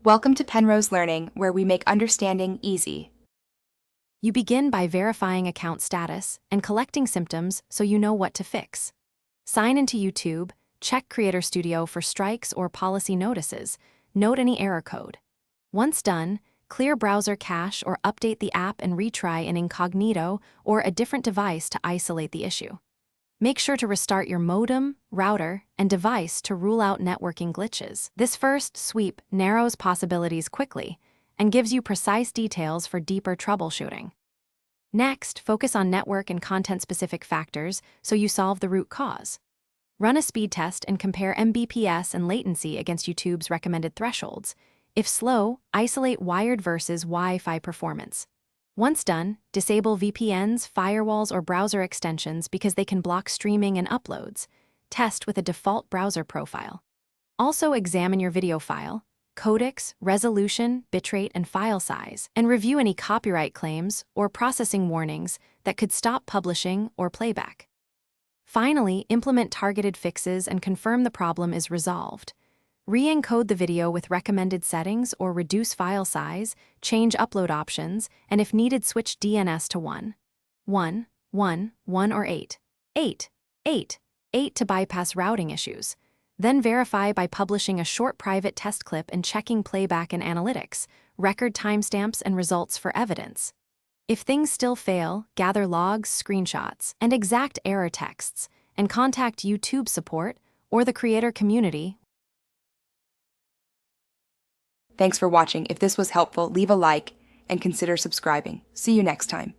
Welcome to Penrose Learning, where we make understanding easy. You begin by verifying account status and collecting symptoms so you know what to fix. Sign into YouTube, check Creator Studio for strikes or policy notices, note any error code. Once done, clear browser cache or update the app and retry in incognito or a different device to isolate the issue. Make sure to restart your modem, router, and device to rule out networking glitches. This first sweep narrows possibilities quickly and gives you precise details for deeper troubleshooting. Next, focus on network and content-specific factors so you solve the root cause. Run a speed test and compare Mbps and latency against YouTube's recommended thresholds. If slow, isolate wired versus Wi-Fi performance. Once done, disable VPNs, firewalls, or browser extensions because they can block streaming and uploads. Test with a default browser profile. Also examine your video file, codecs, resolution, bitrate, and file size, and review any copyright claims or processing warnings that could stop publishing or playback. Finally, implement targeted fixes and confirm the problem is resolved. Re-encode the video with recommended settings or reduce file size, change upload options, and if needed switch DNS to 1, 1, 1, 1 or 8, 8, 8, 8 to bypass routing issues. Then verify by publishing a short private test clip and checking playback and analytics, record timestamps and results for evidence. If things still fail, gather logs, screenshots, and exact error texts, and contact YouTube support or the creator community. Thanks for watching. If this was helpful, leave a like and consider subscribing. See you next time.